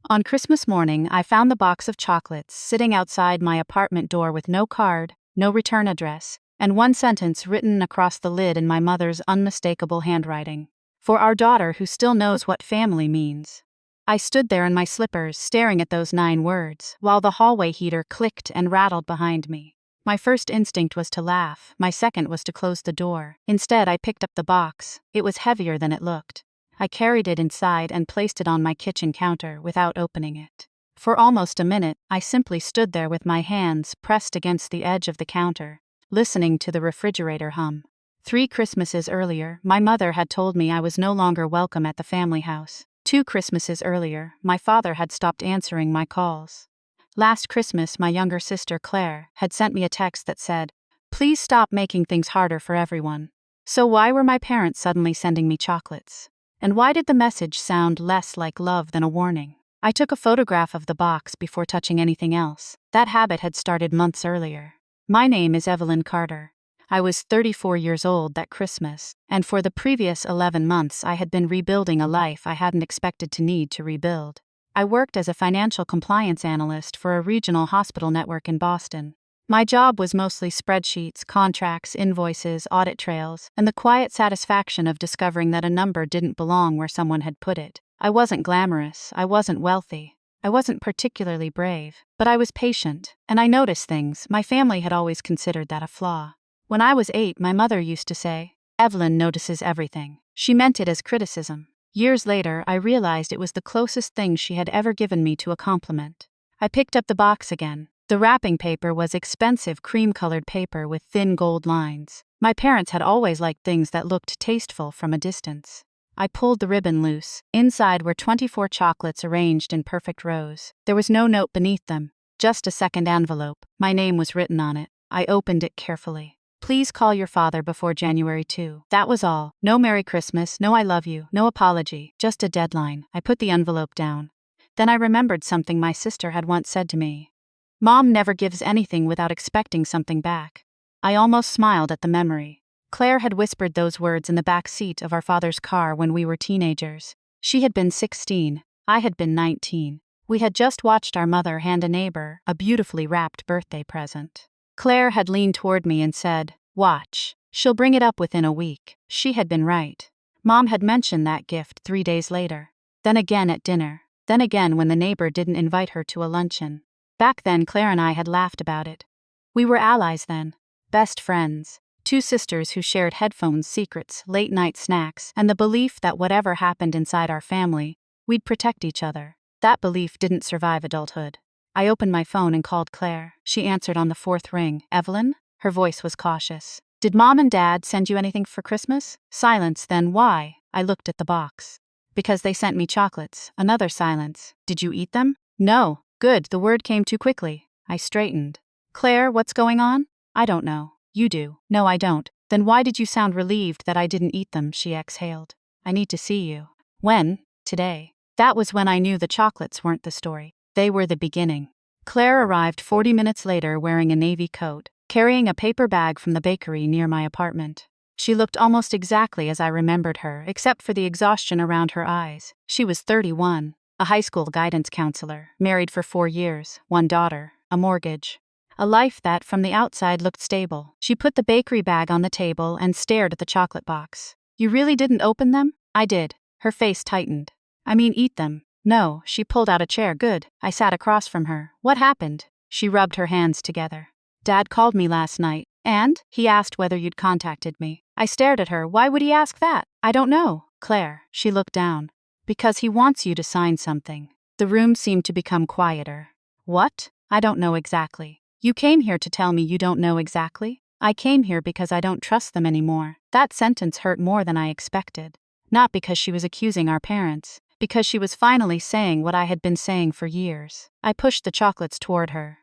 On Christmas morning, I found the box of chocolates sitting outside my apartment door with no card, no return address, and one sentence written across the lid in my mother's unmistakable handwriting. For our daughter who still knows what family means. I stood there in my slippers staring at those 9 words, while the hallway heater clicked and rattled behind me. My first instinct was to laugh, my second was to close the door. Instead, I picked up the box. It was heavier than it looked. I carried it inside and placed it on my kitchen counter without opening it. For almost a minute, I simply stood there with my hands pressed against the edge of the counter, listening to the refrigerator hum. 3 Christmases earlier, my mother had told me I was no longer welcome at the family house. 2 Christmases earlier, my father had stopped answering my calls. Last Christmas, my younger sister Claire had sent me a text that said, "Please stop making things harder for everyone." So why were my parents suddenly sending me chocolates? And why did the message sound less like love than a warning? I took a photograph of the box before touching anything else. That habit had started months earlier. My name is Evelyn Carter. I was 34 years old that Christmas, and for the previous 11 months I had been rebuilding a life I hadn't expected to need to rebuild. I worked as a financial compliance analyst for a regional hospital network in Boston. My job was mostly spreadsheets, contracts, invoices, audit trails, and the quiet satisfaction of discovering that a number didn't belong where someone had put it. I wasn't glamorous, I wasn't wealthy, I wasn't particularly brave, but I was patient, and I noticed things. My family had always considered that a flaw. When I was 8, my mother used to say, "Evelyn notices everything." She meant it as criticism. Years later, I realized it was the closest thing she had ever given me to a compliment. I picked up the box again. The wrapping paper was expensive cream-colored paper with thin gold lines. My parents had always liked things that looked tasteful from a distance. I pulled the ribbon loose. Inside were 24 chocolates arranged in perfect rows. There was no note beneath them, just a second envelope. My name was written on it. I opened it carefully. "Please call your father before January 2. That was all. No Merry Christmas, no I love you, no apology, just a deadline. I put the envelope down. Then I remembered something my sister had once said to me. "Mom never gives anything without expecting something back." I almost smiled at the memory. Claire had whispered those words in the back seat of our father's car when we were teenagers. She had been 16, I had been 19. We had just watched our mother hand a neighbor a beautifully wrapped birthday present. Claire had leaned toward me and said, "Watch, she'll bring it up within a week." She had been right. Mom had mentioned that gift 3 days later. Then again at dinner. Then again when the neighbor didn't invite her to a luncheon. Back then, Claire and I had laughed about it. We were allies then. Best friends. 2 sisters who shared headphones, secrets, late-night snacks, and the belief that whatever happened inside our family, we'd protect each other. That belief didn't survive adulthood. I opened my phone and called Claire. She answered on the 4th ring. "Evelyn?" Her voice was cautious. "Did Mom and Dad send you anything for Christmas?" Silence. Then why? I looked at the box. "Because they sent me chocolates." Another silence. "Did you eat them?" "No." "Good." The word came too quickly. I straightened. "Claire, what's going on?" "I don't know." "You do." "No, I don't." "Then why did you sound relieved that I didn't eat them?" She exhaled. "I need to see you." "When?" "Today." That was when I knew the chocolates weren't the story. They were the beginning. Claire arrived 40 minutes later wearing a navy coat, carrying a paper bag from the bakery near my apartment. She looked almost exactly as I remembered her, except for the exhaustion around her eyes. She was 31. A high school guidance counselor, married for 4 years, 1 daughter, a mortgage. A life that, from the outside, looked stable. She put the bakery bag on the table and stared at the chocolate box. "You really didn't open them?" "I did." Her face tightened. "I mean eat them." "No." She pulled out a chair. "Good." I sat across from her. "What happened?" She rubbed her hands together. "Dad called me last night. And? He asked whether you'd contacted me." I stared at her. "Why would he ask that?" "I don't know." "Claire." She looked down. "Because he wants you to sign something." The room seemed to become quieter. "What?" "I don't know exactly." "You came here to tell me you don't know exactly?" "I came here because I don't trust them anymore." That sentence hurt more than I expected. Not because she was accusing our parents, because she was finally saying what I had been saying for years. I pushed the chocolates toward her.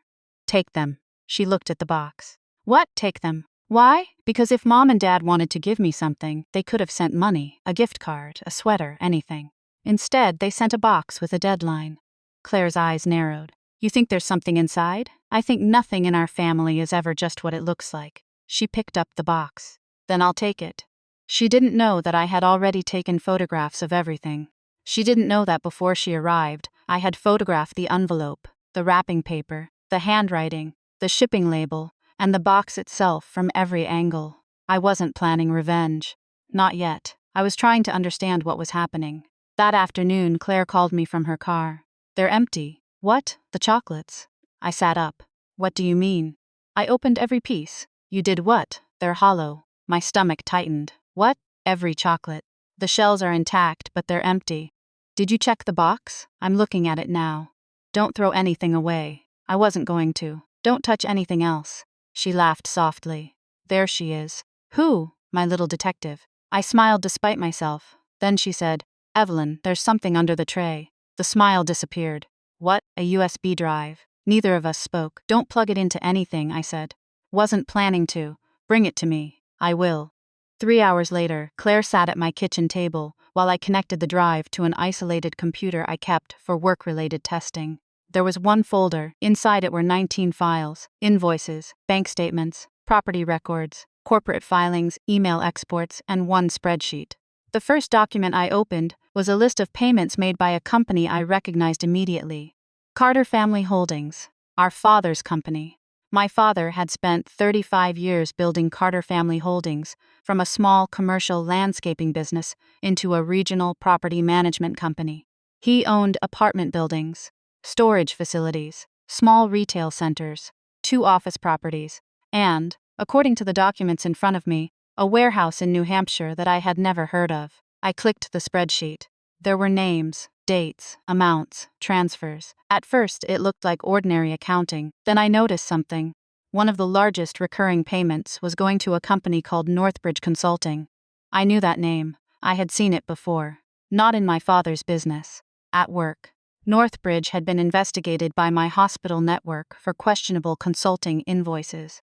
"Take them." She looked at the box. "What? Take them?" "Why?" "Because if Mom and Dad wanted to give me something, they could have sent money, a gift card, a sweater, anything. Instead, they sent a box with a deadline." Claire's eyes narrowed. "You think there's something inside?" "I think nothing in our family is ever just what it looks like." She picked up the box. "Then I'll take it." She didn't know that I had already taken photographs of everything. She didn't know that before she arrived, I had photographed the envelope, the wrapping paper, the handwriting, the shipping label, and the box itself from every angle. I wasn't planning revenge. Not yet. I was trying to understand what was happening. That afternoon, Claire called me from her car. "They're empty." "What? The chocolates?" I sat up. "What do you mean?" "I opened every piece." "You did what?" "They're hollow." My stomach tightened. "What?" "Every chocolate. The shells are intact, but they're empty." "Did you check the box?" "I'm looking at it now." "Don't throw anything away." "I wasn't going to." "Don't touch anything else." She laughed softly. "There she is." "Who?" "My little detective." I smiled despite myself. Then she said, "Evelyn, there's something under the tray." The smile disappeared. "What?" "A USB drive." Neither of us spoke. "Don't plug it into anything," I said. "Wasn't planning to." "Bring it to me." "I will." 3 hours later, Claire sat at my kitchen table while I connected the drive to an isolated computer I kept for work-related testing. There was one folder. Inside it were 19 files: invoices, bank statements, property records, corporate filings, email exports, and one spreadsheet. The first document I opened was a list of payments made by a company I recognized immediately. Carter Family Holdings, our father's company. My father had spent 35 years building Carter Family Holdings, from a small commercial landscaping business into a regional property management company. He owned apartment buildings, storage facilities, small retail centers, 2 office properties, and, according to the documents in front of me, a warehouse in New Hampshire that I had never heard of. I clicked the spreadsheet. There were names, dates, amounts, transfers. At first, it looked like ordinary accounting. Then I noticed something. One of the largest recurring payments was going to a company called Northbridge Consulting. I knew that name. I had seen it before. Not in my father's business. At work. Northbridge had been investigated by my hospital network for questionable consulting invoices.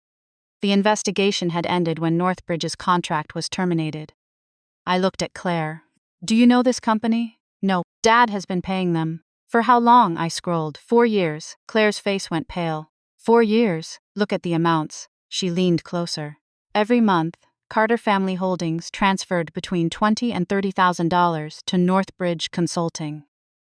The investigation had ended when Northbridge's contract was terminated. I looked at Claire. "Do you know this company?" "No. Dad has been paying them." "For how long?" I scrolled. 4 years. Claire's face went pale. 4 years? Look at the amounts. She leaned closer. Every month, Carter Family Holdings transferred between $20,000 and $30,000 to Northbridge Consulting.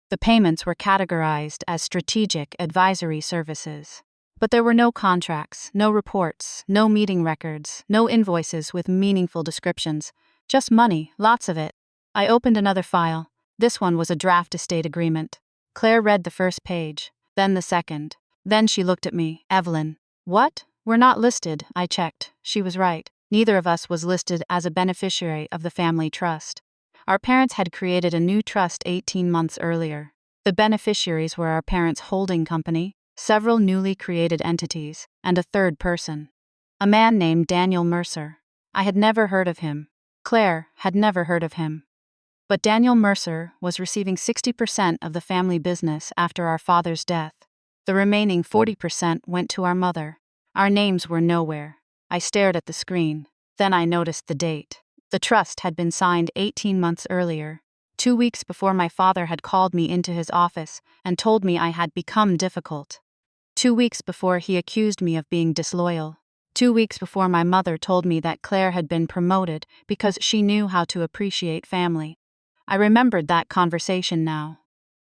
The payments were categorized as strategic advisory services. But there were no contracts, no reports, no meeting records, no invoices with meaningful descriptions. Just money, lots of it. I opened another file. This one was a draft estate agreement. Claire read the first page, then the second. Then she looked at me. "Evelyn." "What?" "We're not listed." I checked. She was right. Neither of us was listed as a beneficiary of the family trust. Our parents had created a new trust 18 months earlier. The beneficiaries were our parents' holding company, several newly created entities, and a third person. A man named Daniel Mercer. I had never heard of him. Claire had never heard of him. But Daniel Mercer was receiving 60% of the family business after our father's death. The remaining 40% went to our mother. Our names were nowhere. I stared at the screen. Then I noticed the date. The trust had been signed 18 months earlier, 2 weeks before my father had called me into his office and told me I had become difficult. 2 weeks before he accused me of being disloyal. 2 weeks before my mother told me that Claire had been promoted because she knew how to appreciate family. I remembered that conversation now.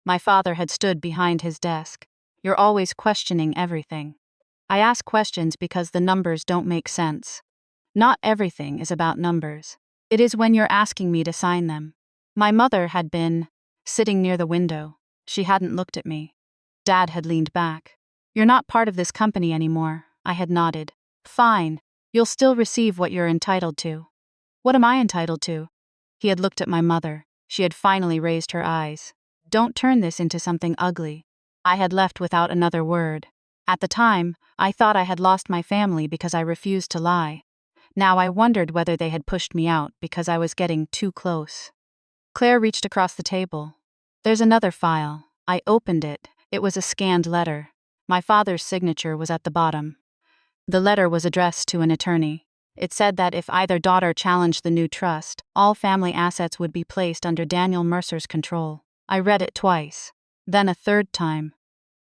My father had stood behind his desk. "You're always questioning everything." "I ask questions because the numbers don't make sense." "Not everything is about numbers. It is when you're asking me to sign them." My mother had been sitting near the window. She hadn't looked at me. Dad had leaned back. "You're not part of this company anymore." I had nodded. "Fine. You'll still receive what you're entitled to." "What am I entitled to?" He had looked at my mother. She had finally raised her eyes. "Don't turn this into something ugly." I had left without another word. At the time, I thought I had lost my family because I refused to lie. Now I wondered whether they had pushed me out because I was getting too close. Claire reached across the table. "There's another file." I opened it. It was a scanned letter. My father's signature was at the bottom. The letter was addressed to an attorney. It said that if either daughter challenged the new trust, all family assets would be placed under Daniel Mercer's control. I read it twice. Then a third time.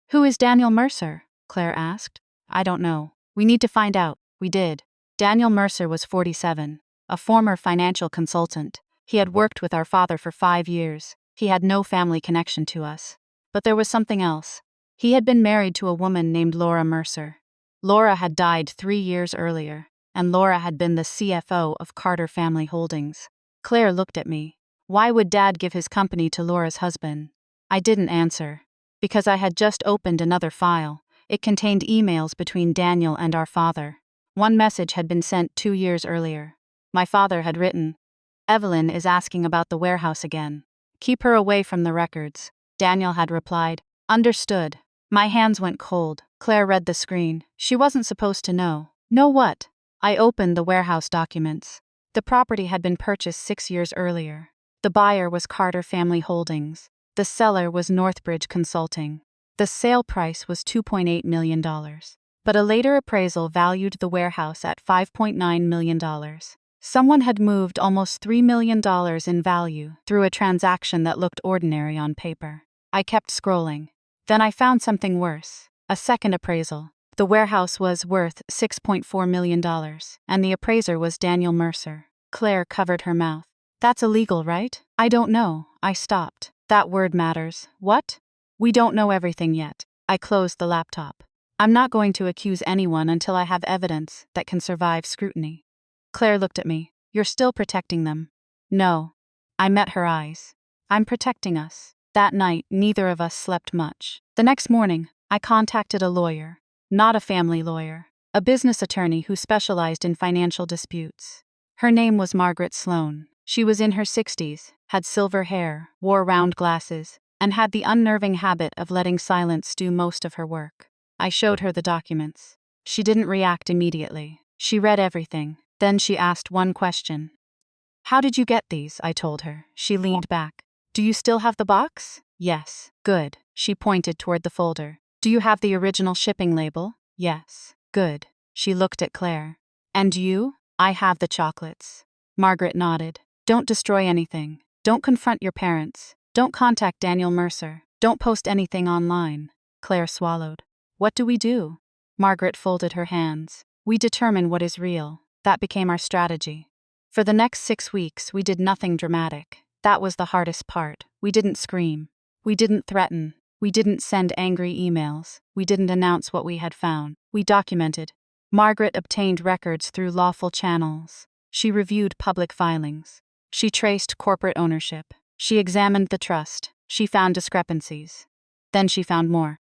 "Who is Daniel Mercer?" Claire asked. "I don't know. We need to find out." We did. Daniel Mercer was 47, a former financial consultant. He had worked with our father for 5 years. He had no family connection to us. But there was something else. He had been married to a woman named Laura Mercer. Laura had died 3 years earlier, and Laura had been the CFO of Carter Family Holdings. Claire looked at me. Why would Dad give his company to Laura's husband? I didn't answer. Because I had just opened another file. It contained emails between Daniel and our father. One message had been sent 2 years earlier. My father had written, "Evelyn is asking about the warehouse again. Keep her away from the records." Daniel had replied, "Understood." My hands went cold. Claire read the screen. She wasn't supposed to know. Know what? I opened the warehouse documents. The property had been purchased 6 years earlier. The buyer was Carter Family Holdings. The seller was Northbridge Consulting. The sale price was $2.8 million. But a later appraisal valued the warehouse at $5.9 million. Someone had moved almost $3 million in value through a transaction that looked ordinary on paper. I kept scrolling. Then I found something worse. A second appraisal. The warehouse was worth $6.4 million, and the appraiser was Daniel Mercer. Claire covered her mouth. That's illegal, right? I don't know. I stopped. That word matters. What? We don't know everything yet. I closed the laptop. I'm not going to accuse anyone until I have evidence that can survive scrutiny. Claire looked at me. You're still protecting them. No. I met her eyes. I'm protecting us. That night, neither of us slept much. The next morning, I contacted a lawyer. Not a family lawyer. A business attorney who specialized in financial disputes. Her name was Margaret Sloan. She was in her 60s, had silver hair, wore round glasses, and had the unnerving habit of letting silence do most of her work. I showed her the documents. She didn't react immediately. She read everything. Then she asked one question. "How did you get these?" I told her. She leaned back. "Do you still have the box?" "Yes." "Good." She pointed toward the folder. "Do you have the original shipping label?" "Yes." "Good." She looked at Claire. "And you?" "I have the chocolates." Margaret nodded. "Don't destroy anything. Don't confront your parents. Don't contact Daniel Mercer. Don't post anything online." Claire swallowed. "What do we do?" Margaret folded her hands. "We determine what is real." That became our strategy. For the next 6 weeks, we did nothing dramatic. That was the hardest part. We didn't scream. We didn't threaten. We didn't send angry emails. We didn't announce what we had found. We documented. Margaret obtained records through lawful channels. She reviewed public filings. She traced corporate ownership. She examined the trust. She found discrepancies. Then she found more.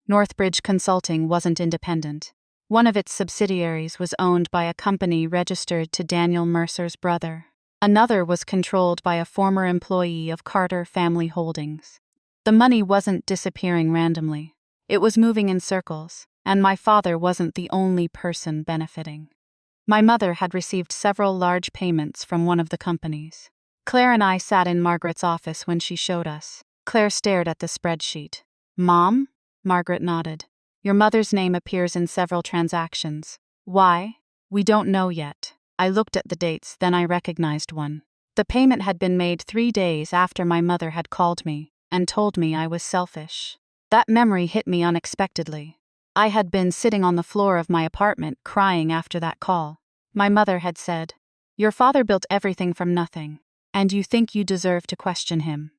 Northbridge Consulting wasn't independent. One of its subsidiaries was owned by a company registered to Daniel Mercer's brother. Another was controlled by a former employee of Carter Family Holdings. The money wasn't disappearing randomly. It was moving in circles, and my father wasn't the only person benefiting. My mother had received several large payments from one of the companies. Claire and I sat in Margaret's office when she showed us. Claire stared at the spreadsheet. "Mom?" Margaret nodded. "Your mother's name appears in several transactions. Why? We don't know yet." I looked at the dates, then I recognized one. The payment had been made 3 days after my mother had called me and told me I was selfish. That memory hit me unexpectedly. I had been sitting on the floor of my apartment crying after that call. My mother had said, "Your father built everything from nothing, and you think you deserve to question him."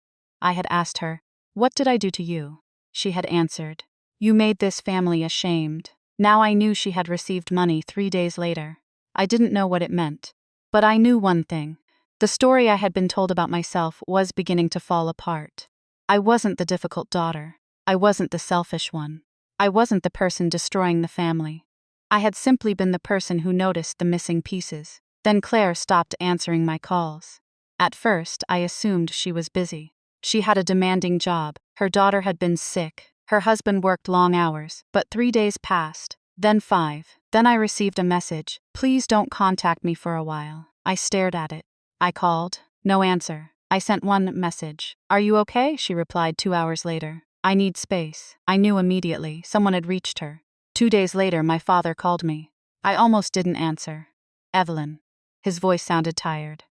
I had asked her, "What did I do to you?" She had answered, "You made this family ashamed." Now I knew she had received money 3 days later. I didn't know what it meant. But I knew one thing. The story I had been told about myself was beginning to fall apart. I wasn't the difficult daughter. I wasn't the selfish one. I wasn't the person destroying the family. I had simply been the person who noticed the missing pieces. Then Claire stopped answering my calls. At first, I assumed she was busy. She had a demanding job. Her daughter had been sick. Her husband worked long hours, but 3 days passed, then 5. Then I received a message, "Please don't contact me for a while." I stared at it. I called. No answer. I sent one message. "Are you okay?" She replied 2 hours later. "I need space." I knew immediately. Someone had reached her. 2 days later, my father called me. I almost didn't answer. "Evelyn." His voice sounded tired.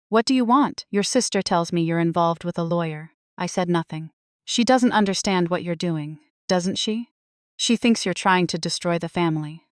"What do you want?" "Your sister tells me you're involved with a lawyer." I said nothing. "She doesn't understand what you're doing, doesn't she? She thinks you're trying to destroy the family."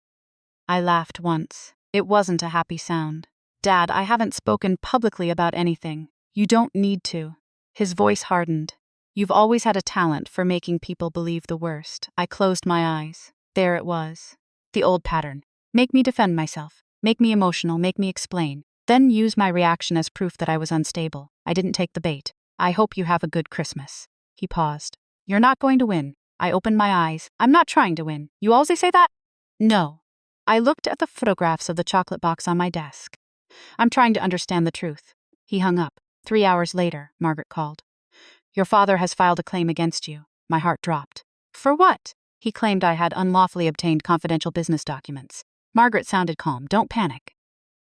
I laughed once. It wasn't a happy sound. "Dad, I haven't spoken publicly about anything. You don't need to." His voice hardened. You've always had a talent for making people believe the worst. I closed my eyes. There it was. The old pattern. Make me defend myself. Make me emotional. Make me explain. Then use my reaction as proof that I was unstable. I didn't take the bait. I hope you have a good Christmas. He paused. You're not going to win. I opened my eyes. I'm not trying to win. You always say that? No. I looked at the photographs of the chocolate box on my desk. I'm trying to understand the truth. He hung up. 3 hours later, Margaret called. Your father has filed a claim against you. My heart dropped. For what? He claimed I had unlawfully obtained confidential business documents. Margaret sounded calm. Don't panic.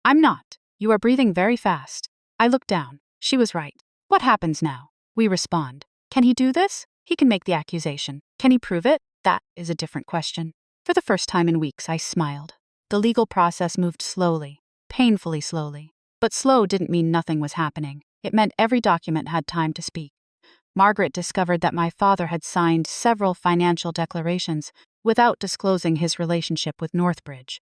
I'm not. You are breathing very fast. I looked down. She was right. What happens now? We respond. Can he do this? He can make the accusation. Can he prove it? That is a different question. For the first time in weeks, I smiled. The legal process moved slowly, painfully slowly. But slow didn't mean nothing was happening. It meant every document had time to speak. Margaret discovered that my father had signed several financial declarations without disclosing his relationship with Northbridge.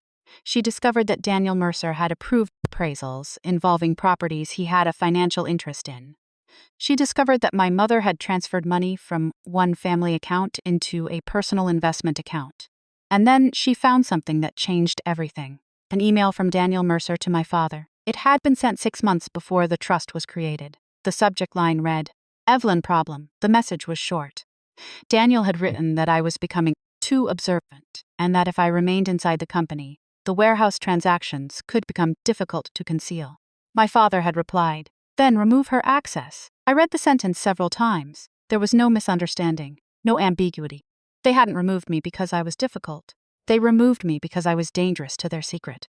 She discovered that Daniel Mercer had approved appraisals involving properties he had a financial interest in. She discovered that my mother had transferred money from one family account into a personal investment account. And then she found something that changed everything. An email from Daniel Mercer to my father. It had been sent 6 months before the trust was created. The subject line read, Evelyn problem. The message was short. Daniel had written that I was becoming too observant, and that if I remained inside the company, the warehouse transactions could become difficult to conceal. My father had replied, then remove her access. I read the sentence several times. There was no misunderstanding, no ambiguity. They hadn't removed me because I was difficult. They removed me because I was dangerous to their secret.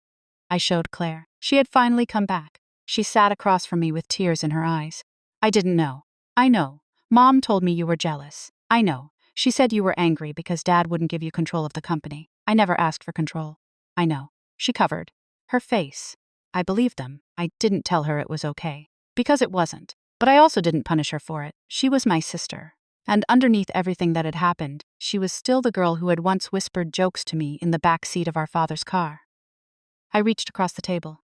I showed Claire. She had finally come back. She sat across from me with tears in her eyes. I didn't know. I know. Mom told me you were jealous. I know. She said you were angry because Dad wouldn't give you control of the company. I never asked for control. I know. She covered her face. I believed them. I didn't tell her it was okay. Because it wasn't. But I also didn't punish her for it. She was my sister. And underneath everything that had happened, she was still the girl who had once whispered jokes to me in the back seat of our father's car. I reached across the table.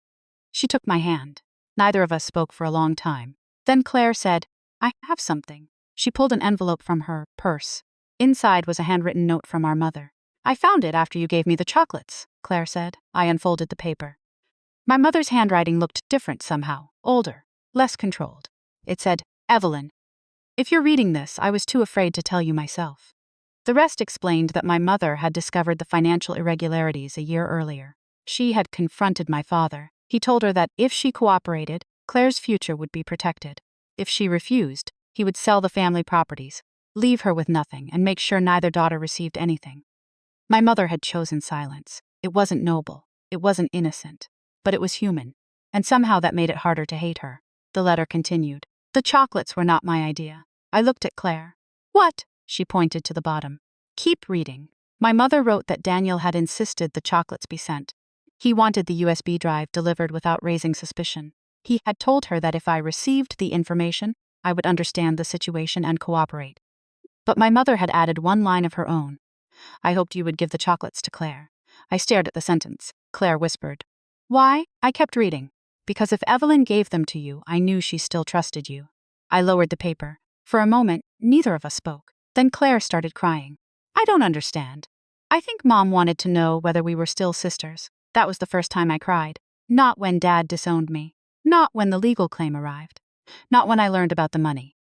She took my hand. Neither of us spoke for a long time. Then Claire said, I have something. She pulled an envelope from her purse. Inside was a handwritten note from our mother. I found it after you gave me the chocolates, Claire said. I unfolded the paper. My mother's handwriting looked different somehow, older, less controlled. It said, Evelyn. If you're reading this, I was too afraid to tell you myself. The rest explained that my mother had discovered the financial irregularities a year earlier. She had confronted my father. He told her that if she cooperated, Claire's future would be protected. If she refused, he would sell the family properties, leave her with nothing, and make sure neither daughter received anything. My mother had chosen silence. It wasn't noble. It wasn't innocent. But it was human. And somehow that made it harder to hate her. The letter continued. The chocolates were not my idea. I looked at Claire. What? She pointed to the bottom. Keep reading. My mother wrote that Daniel had insisted the chocolates be sent. He wanted the USB drive delivered without raising suspicion. He had told her that if I received the information, I would understand the situation and cooperate. But my mother had added one line of her own. I hoped you would give the chocolates to Claire. I stared at the sentence. Claire whispered. Why? I kept reading. Because if Evelyn gave them to you, I knew she still trusted you. I lowered the paper. For a moment, neither of us spoke. Then Claire started crying. I don't understand. I think Mom wanted to know whether we were still sisters. That was the first time I cried. Not when Dad disowned me. Not when the legal claim arrived. Not when I learned about the money.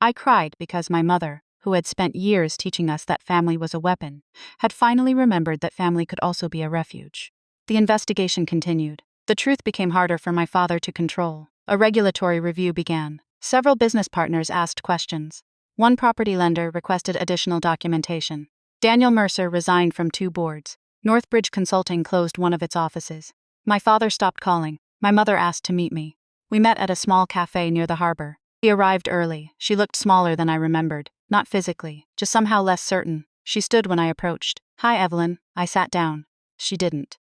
I cried because my mother, who had spent years teaching us that family was a weapon, had finally remembered that family could also be a refuge. The investigation continued. The truth became harder for my father to control. A regulatory review began. Several business partners asked questions. One property lender requested additional documentation. Daniel Mercer resigned from 2 boards. Northbridge Consulting closed one of its offices. My father stopped calling. My mother asked to meet me. We met at a small cafe near the harbor. She arrived early. She looked smaller than I remembered. Not physically, just somehow less certain. She stood when I approached. Hi, Evelyn. I sat down. She didn't.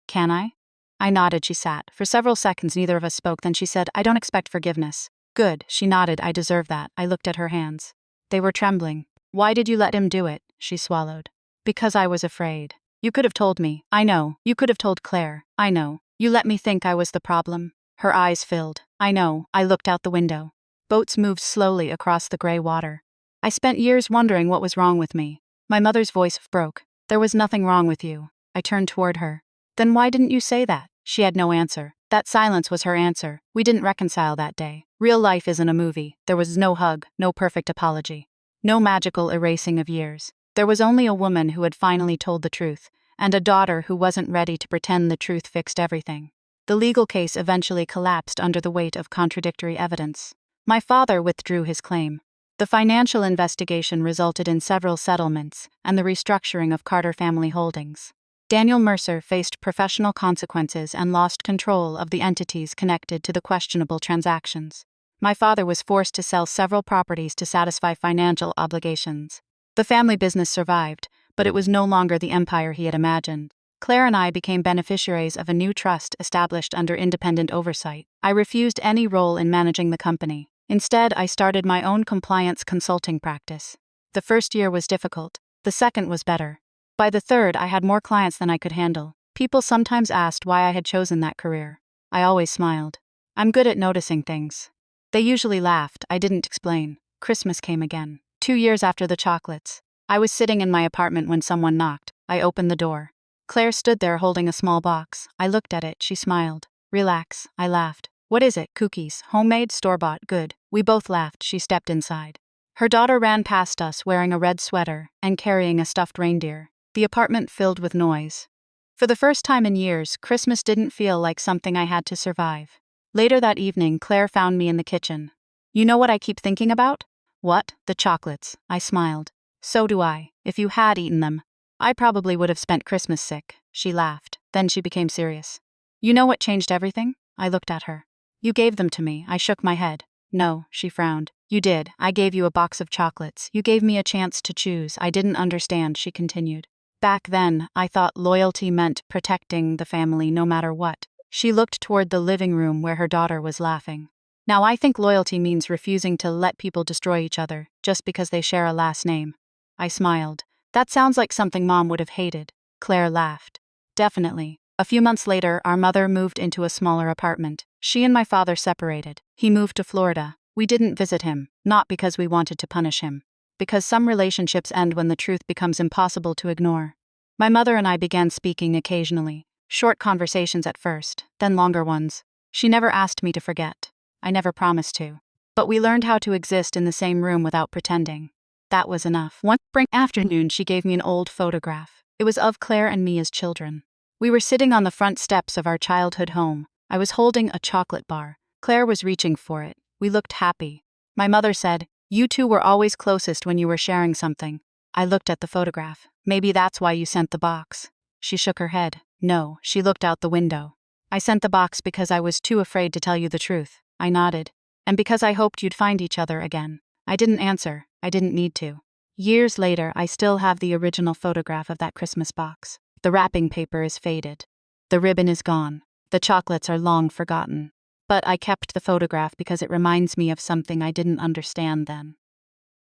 Can I? I nodded. She sat. For several seconds, neither of us spoke. Then she said, I don't expect forgiveness. Good. She nodded. I deserve that. I looked at her hands. They were trembling. Why did you let him do it? She swallowed. Because I was afraid. You could have told me. I know. You could have told Claire. I know. You let me think I was the problem. Her eyes filled. I know. I looked out the window. Boats moved slowly across the gray water. I spent years wondering what was wrong with me. My mother's voice broke. There was nothing wrong with you. I turned toward her. Then why didn't you say that? She had no answer. That silence was her answer. We didn't reconcile that day. Real life isn't a movie. There was no hug, no perfect apology, no magical erasing of years. There was only a woman who had finally told the truth, and a daughter who wasn't ready to pretend the truth fixed everything. The legal case eventually collapsed under the weight of contradictory evidence. My father withdrew his claim. The financial investigation resulted in several settlements and the restructuring of Carter family holdings. Daniel Mercer faced professional consequences and lost control of the entities connected to the questionable transactions. My father was forced to sell several properties to satisfy financial obligations. The family business survived, but it was no longer the empire he had imagined. Claire and I became beneficiaries of a new trust established under independent oversight. I refused any role in managing the company. Instead, I started my own compliance consulting practice. The first year was difficult. The second was better. By the third, I had more clients than I could handle. People sometimes asked why I had chosen that career. I always smiled. I'm good at noticing things. They usually laughed. I didn't explain. Christmas came again. 2 years after the chocolates. I was sitting in my apartment when someone knocked. I opened the door. Claire stood there holding a small box. I looked at it. She smiled. Relax. I laughed. What is it? Cookies. Homemade, store-bought, good. We both laughed. She stepped inside. Her daughter ran past us wearing a red sweater and carrying a stuffed reindeer. The apartment filled with noise. For the first time in years, Christmas didn't feel like something I had to survive. Later that evening, Claire found me in the kitchen. You know what I keep thinking about? What? The chocolates. I smiled. So do I. If you had eaten them, I probably would have spent Christmas sick. She laughed. Then she became serious. You know what changed everything? I looked at her. You gave them to me. I shook my head. No, she frowned. You did. I gave you a box of chocolates. You gave me a chance to choose. I didn't understand, she continued. Back then, I thought loyalty meant protecting the family no matter what. She looked toward the living room where her daughter was laughing. Now I think loyalty means refusing to let people destroy each other just because they share a last name. I smiled. That sounds like something Mom would have hated. Claire laughed. Definitely. A few months later, our mother moved into a smaller apartment. She and my father separated. He moved to Florida. We didn't visit him, not because we wanted to punish him. Because some relationships end when the truth becomes impossible to ignore. My mother and I began speaking occasionally, short conversations at first, then longer ones. She never asked me to forget. I never promised to. But we learned how to exist in the same room without pretending. That was enough. One spring afternoon, she gave me an old photograph. It was of Claire and me as children. We were sitting on the front steps of our childhood home. I was holding a chocolate bar. Claire was reaching for it. We looked happy. My mother said, "You two were always closest when you were sharing something." I looked at the photograph. Maybe that's why you sent the box. She shook her head. No, she looked out the window. I sent the box because I was too afraid to tell you the truth. I nodded. And because I hoped you'd find each other again. I didn't answer. I didn't need to. Years later, I still have the original photograph of that Christmas box. The wrapping paper is faded. The ribbon is gone. The chocolates are long forgotten. But I kept the photograph because it reminds me of something I didn't understand then.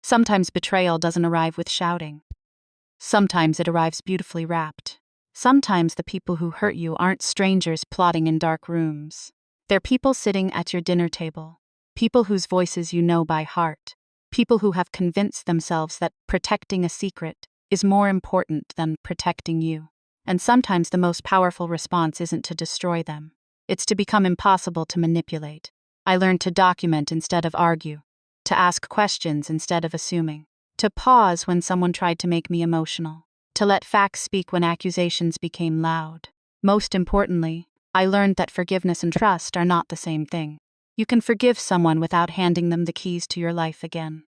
Sometimes betrayal doesn't arrive with shouting. Sometimes it arrives beautifully wrapped. Sometimes the people who hurt you aren't strangers plotting in dark rooms. They're people sitting at your dinner table. People whose voices you know by heart. People who have convinced themselves that protecting a secret is more important than protecting you. And sometimes the most powerful response isn't to destroy them. It's to become impossible to manipulate. I learned to document instead of argue. To ask questions instead of assuming. To pause when someone tried to make me emotional. To let facts speak when accusations became loud. Most importantly, I learned that forgiveness and trust are not the same thing. You can forgive someone without handing them the keys to your life again.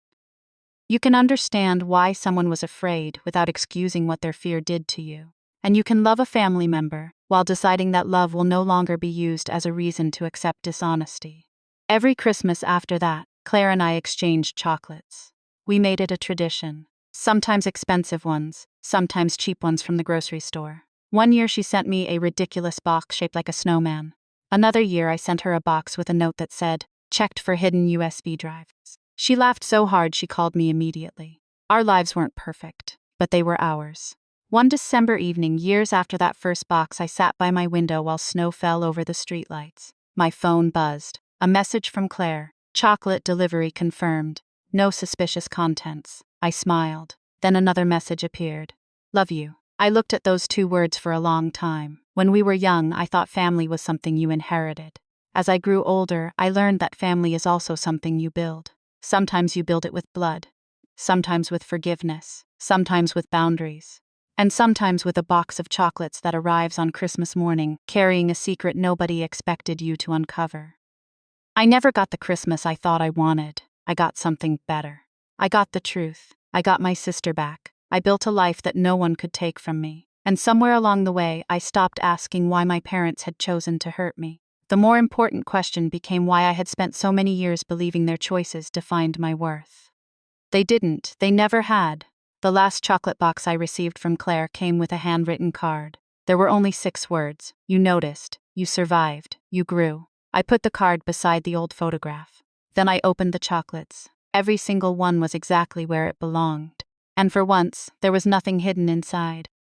You can understand why someone was afraid without excusing what their fear did to you. And you can love a family member while deciding that love will no longer be used as a reason to accept dishonesty. Every Christmas after that, Claire and I exchanged chocolates. We made it a tradition. Sometimes expensive ones, sometimes cheap ones from the grocery store. One year she sent me a ridiculous box shaped like a snowman. Another year I sent her a box with a note that said, "Checked for hidden USB drives." She laughed so hard she called me immediately. Our lives weren't perfect, but they were ours. One December evening, years after that first box, I sat by my window while snow fell over the streetlights. My phone buzzed. A message from Claire. Chocolate delivery confirmed. No suspicious contents. I smiled. Then another message appeared. Love you. I looked at those 2 words for a long time. When we were young, I thought family was something you inherited. As I grew older, I learned that family is also something you build. Sometimes you build it with blood. Sometimes with forgiveness. Sometimes with boundaries. And sometimes with a box of chocolates that arrives on Christmas morning, carrying a secret nobody expected you to uncover. I never got the Christmas I thought I wanted. I got something better. I got the truth. I got my sister back. I built a life that no one could take from me. And somewhere along the way, I stopped asking why my parents had chosen to hurt me. The more important question became why I had spent so many years believing their choices defined my worth. They didn't. They never had. The last chocolate box I received from Claire came with a handwritten card. There were only 6 words. You noticed. You survived. You grew. I put the card beside the old photograph. Then I opened the chocolates. Every single one was exactly where it belonged. And for once, there was nothing hidden inside.